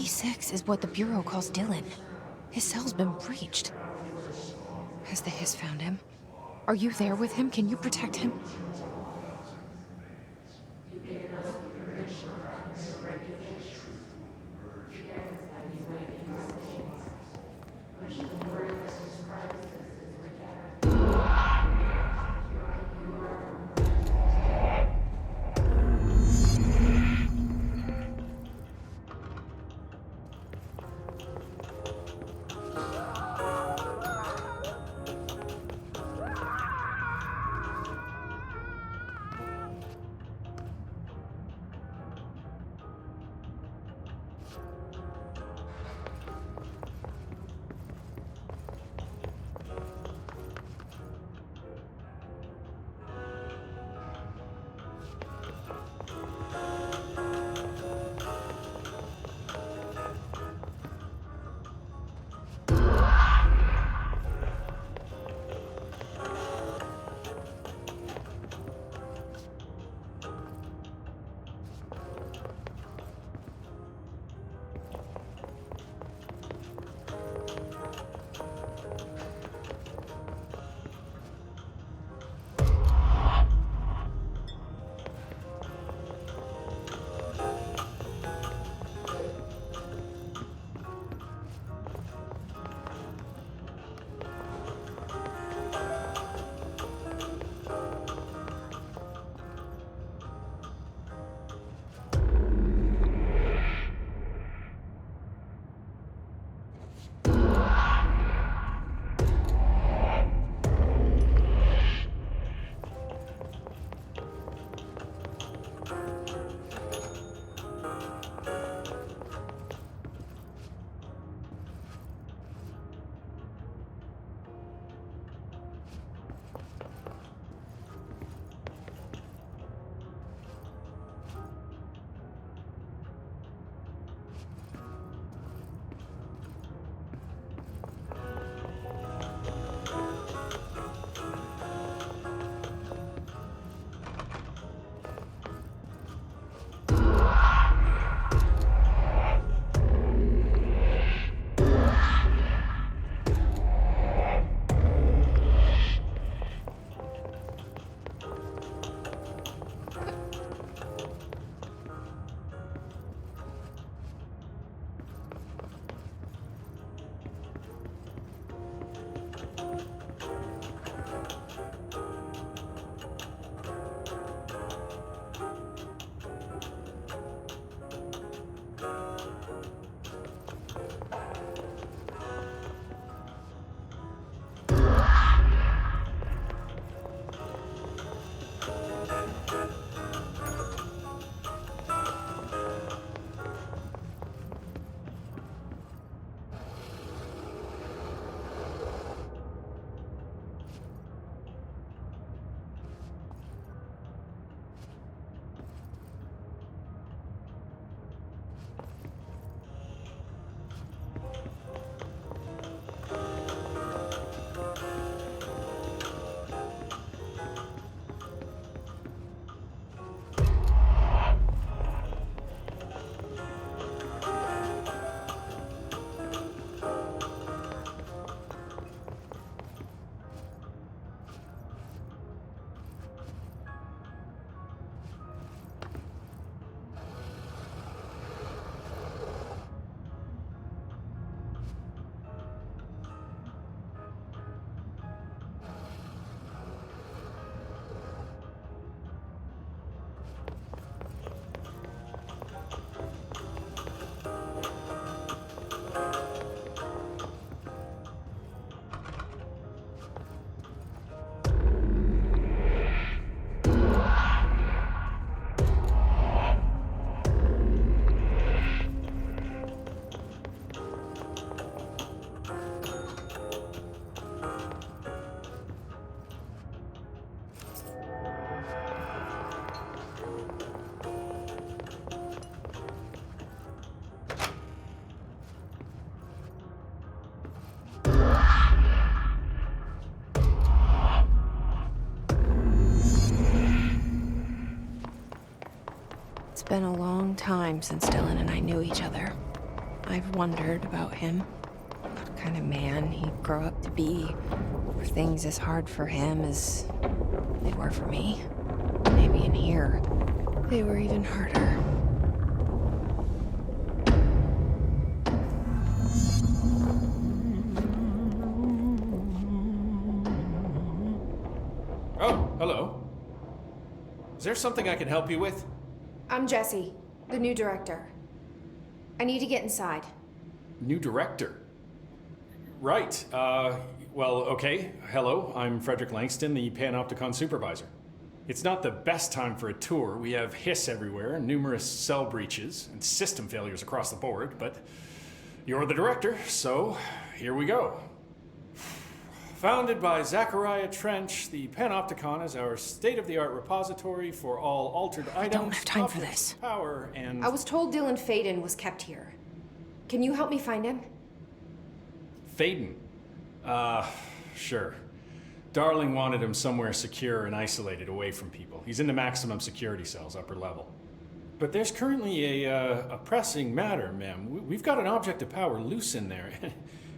P6 is what the Bureau calls Dylan. His cell's been breached. Has the Hiss found him? Are you there with him? Can you protect him? It's been a long time since Dylan and I knew each other. I've wondered about him. What kind of man he'd grow up to be. Were things as hard for him as they were for me? Maybe in here, they were even harder. Oh, hello. Is there something I can help you with? I'm Jesse, the new director. I need to get inside. New director? Right. Well, okay. Hello, I'm Frederick Langston, the Panopticon supervisor. It's not the best time for a tour. We have hiss everywhere, numerous cell breaches, and system failures across the board, but you're the director, so here we go. Founded by Zachariah Trench, the Panopticon is our state-of-the-art repository for all altered items. I don't have time for objects this. of Power and... I was told Dylan Faden was kept here. Can you help me find him? Faden? Sure. Darling wanted him somewhere secure and isolated away from people. He's in the maximum security cells, upper level. But there's currently a pressing matter, ma'am. We've got an object of power loose in there.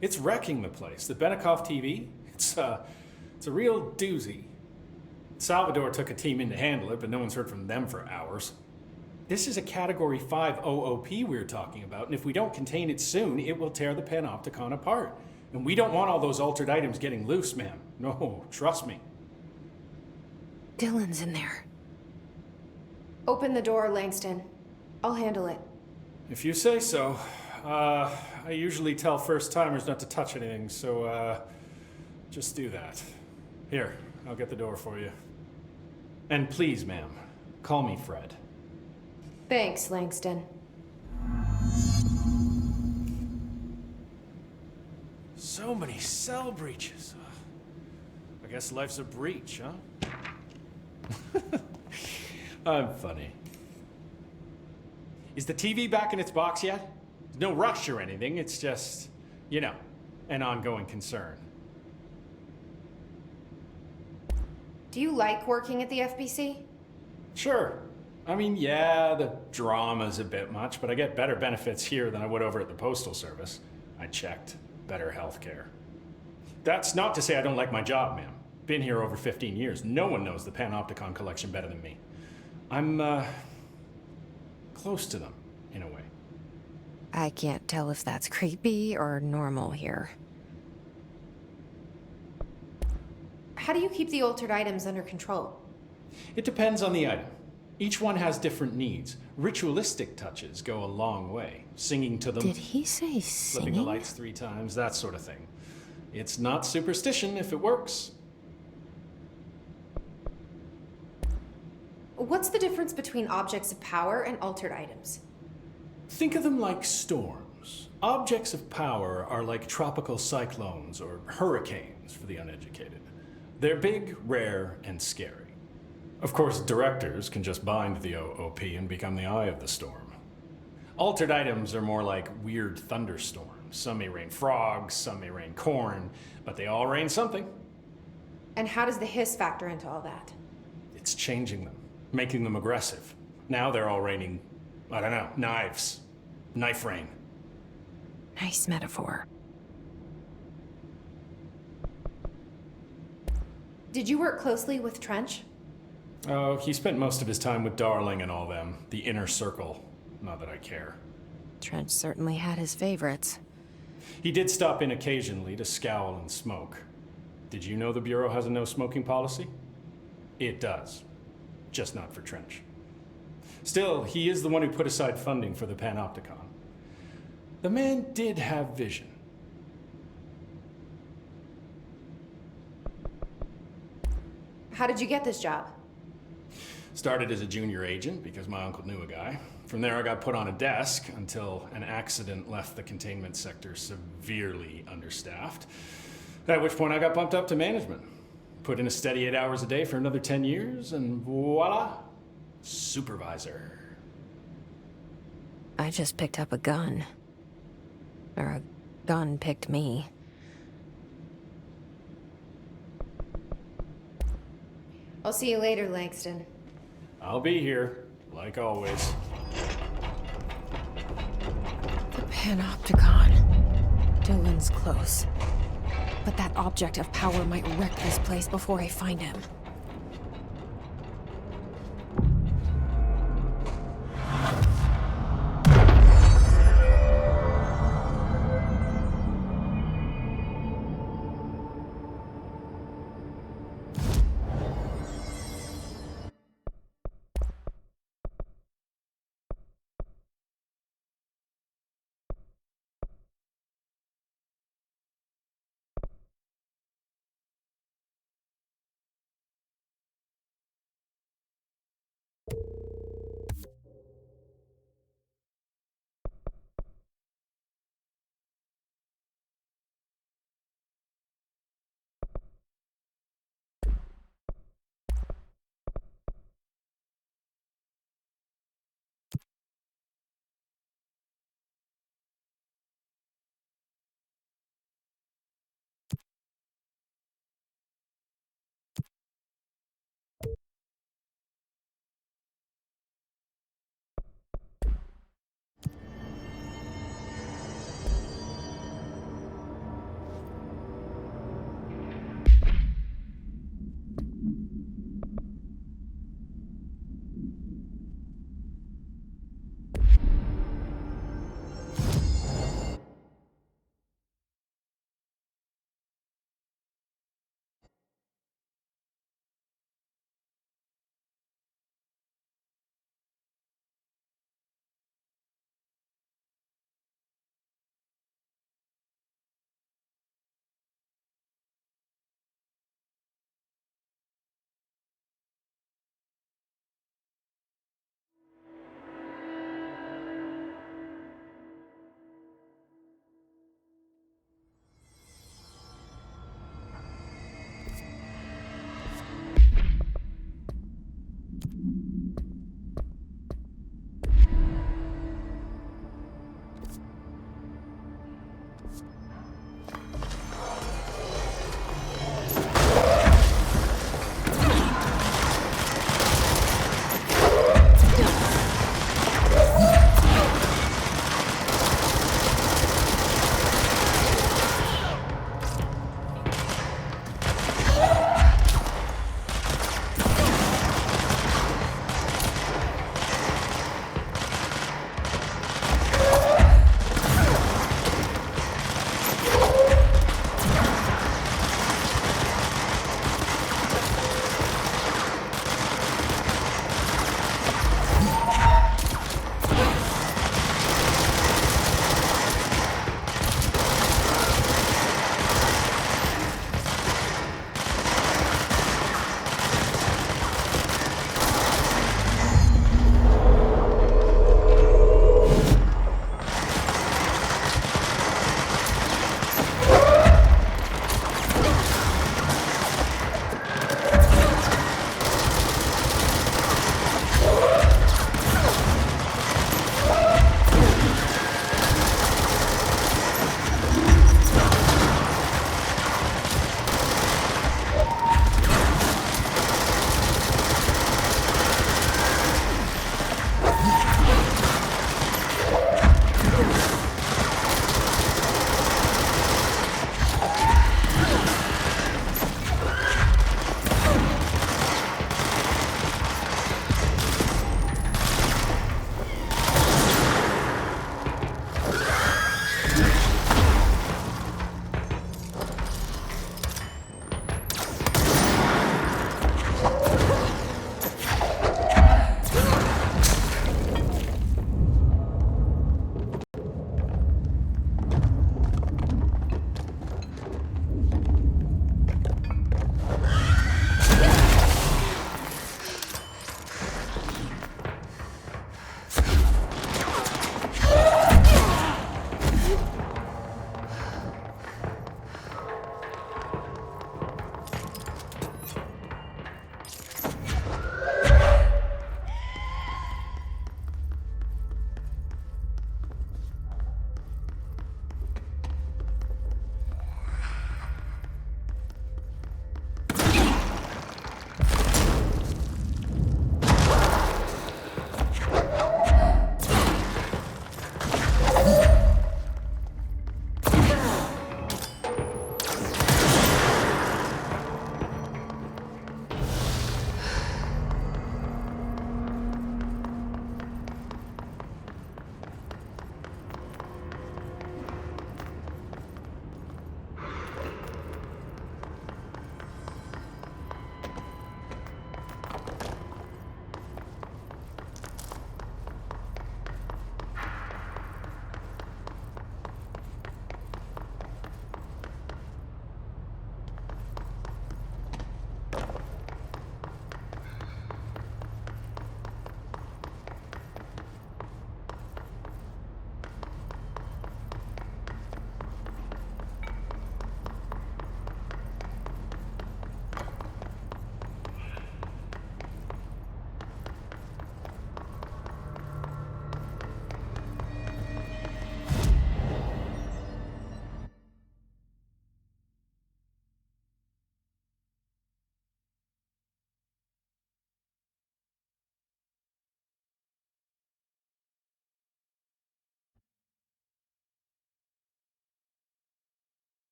It's wrecking the place. The Benikoff TV, it's a real doozy. Salvador took a team in to handle it, but no one's heard from them for hours. This is a Category 5 OOP we're talking about, and if we don't contain it soon, it will tear the Panopticon apart. And we don't want all those altered items getting loose, ma'am. No, trust me. Dylan's in there. Open the door, Langston. I'll handle it. If you say so. I usually tell first-timers not to touch anything, so, just do that. Here, I'll get the door for you. And please, ma'am, call me Fred. Thanks, Langston. So many cell breaches. I guess life's a breach, huh? I'm funny. Is the TV back in its box yet? No rush or anything, it's just, you know, an ongoing concern. Do you like working at the FBC? Sure. I mean, yeah, the drama's a bit much, but I get better benefits here than I would over at the Postal Service. I checked. Better healthcare. That's not to say I don't like my job, ma'am. Been here over 15 years. No one knows the Panopticon collection better than me. I'm, close to them, in a way. I can't tell if that's creepy or normal here. How do you keep the altered items under control? It depends on the item. Each one has different needs. Ritualistic touches go a long way. Singing to them. Did he say Flipping the singing? lights 3 times, that sort of thing. It's not superstition if it works. What's the difference between objects of power and altered items? Think of them like storms. Objects of power are like tropical cyclones or hurricanes for the uneducated. They're big, rare, and scary. Of course, directors can just bind the OOP and become the eye of the storm. Altered items are more like weird thunderstorms. Some may rain frogs, some may rain corn, but they all rain something. And how does the hiss factor into all that? It's changing them, making them aggressive. Now they're all raining, I don't know, knives. Knife rain. Nice metaphor. Did you work closely with Trench? Oh, he spent most of his time with Darling and all them. The inner circle. Not that I care. Trench certainly had his favorites. He did stop in occasionally to scowl and smoke. Did you know the Bureau has a no-smoking policy? It does. Just not for Trench. Still, he is the one who put aside funding for the Panopticon. The man did have vision. How did you get this job? Started as a junior agent because my uncle knew a guy. From there I got put on a desk until an accident left the containment sector severely understaffed. At which point I got bumped up to management. Put in a steady 8 hours a day for another 10 years and voila, supervisor. I just picked up a gun. Or a gun picked me. I'll see you later, Langston. I'll be here, like always. The Panopticon. Dylan's close. But that object of power might wreck this place before I find him.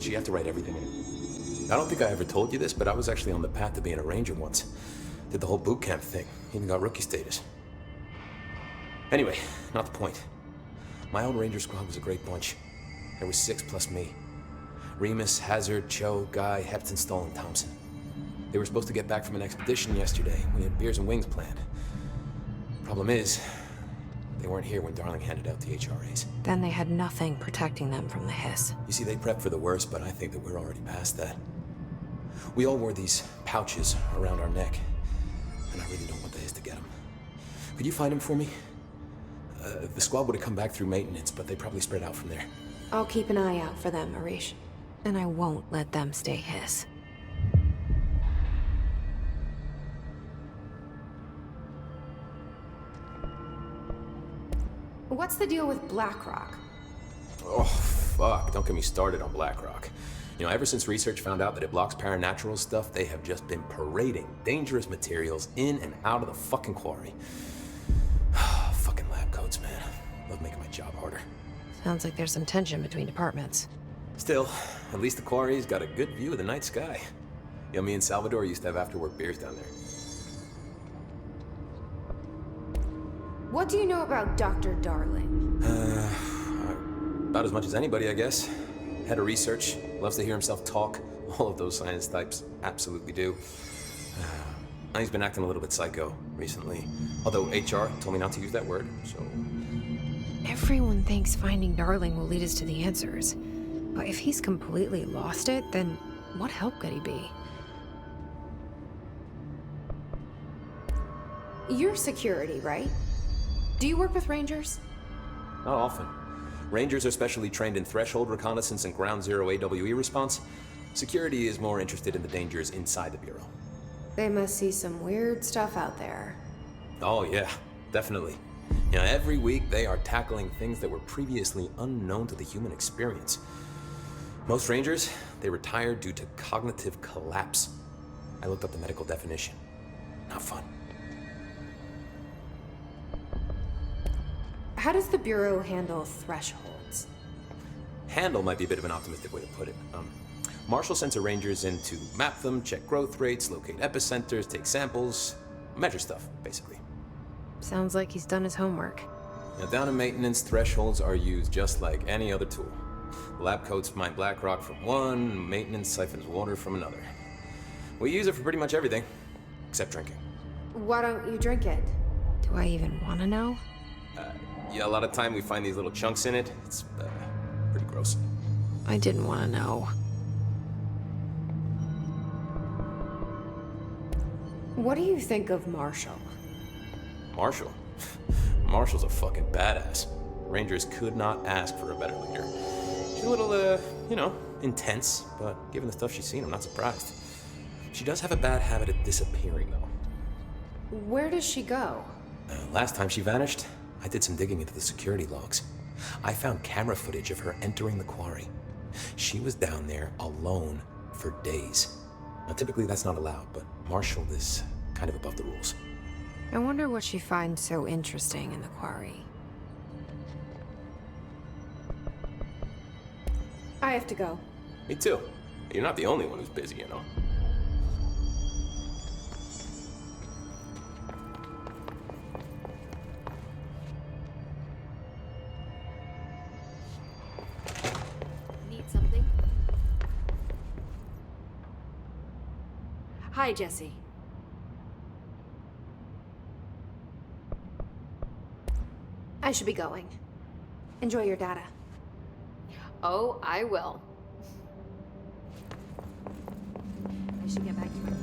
Did she have to write everything in? I don't think I ever told you this, but I was actually on the path to being a ranger once. Did the whole boot camp thing. Even got rookie status. Anyway, not the point. My old ranger squad was a great bunch. There was 6 plus me. Remus, Hazard, Cho, Guy, Hepton, Stoll, and Thompson. They were supposed to get back from an expedition yesterday. We had beers and wings planned. Problem is, they weren't here when Darling handed out the HRAs. Then they had nothing protecting them from the hiss. You see, they prepped for the worst, but I think that we're already past that. We all wore these pouches around our neck, and I really don't want the hiss to get them. Could you find them for me? The squad would have come back through maintenance, but they probably spread out from there. I'll keep an eye out for them, Arish. And I won't let them stay hiss. What's the deal with BlackRock? Oh, fuck. Don't get me started on BlackRock. You know, ever since research found out that it blocks paranatural stuff, they have just been parading dangerous materials in and out of the fucking quarry. Fucking lab coats, man. Love making my job harder. Sounds like there's some tension between departments. Still, at least the quarry's got a good view of the night sky. You know, me and Salvador used to have after-work beers down there. What do you know about Dr. Darling? About as much as anybody, I guess. Head of research, loves to hear himself talk. All of those science types absolutely do. He's been acting a little bit psycho recently. Although HR told me not to use that word, so... Everyone thinks finding Darling will lead us to the answers. But if he's completely lost it, then what help could he be? You're security, right? Do you work with Rangers? Not often. Rangers are specially trained in threshold reconnaissance and ground zero AWE response. Security is more interested in the dangers inside the Bureau. They must see some weird stuff out there. Oh yeah, definitely. You know, every week they are tackling things that were previously unknown to the human experience. Most Rangers, they retire due to cognitive collapse. I looked up the medical definition. Not fun. How does the Bureau handle thresholds? Handle might be a bit of an optimistic way to put it. Marshall sends her Rangers in to map them, check growth rates, locate epicenters, take samples, measure stuff, basically. Sounds like he's done his homework. Now, down in maintenance, thresholds are used just like any other tool. Lab coats mine black rock from one, maintenance siphons water from another. We use it for pretty much everything, except drinking. Why don't you drink it? Do I even want to know? Yeah, a lot of time we find these little chunks in it. It's pretty gross. I didn't want to know. What do you think of Marshall? Marshall? Marshall's a fucking badass. Rangers could not ask for a better leader. She's a little, you know, intense, but given the stuff she's seen, I'm not surprised. She does have a bad habit of disappearing, though. Where does she go? Last time she vanished, I did some digging into the security logs. I found camera footage of her entering the quarry. She was down there alone for days. Now, typically that's not allowed, but Marshall is kind of above the rules. I wonder what she finds so interesting in the quarry. I have to go. Me too. You're not the only one who's busy, you know. Need something? Hi, Jesse. I should be going. Enjoy your data. Oh, I will. I should get back to my work.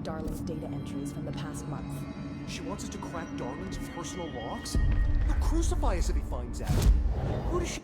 crack Darling's data entries from the past month. She wants us to crack Darling's personal logs? He'll crucify us if he finds out. Who does she...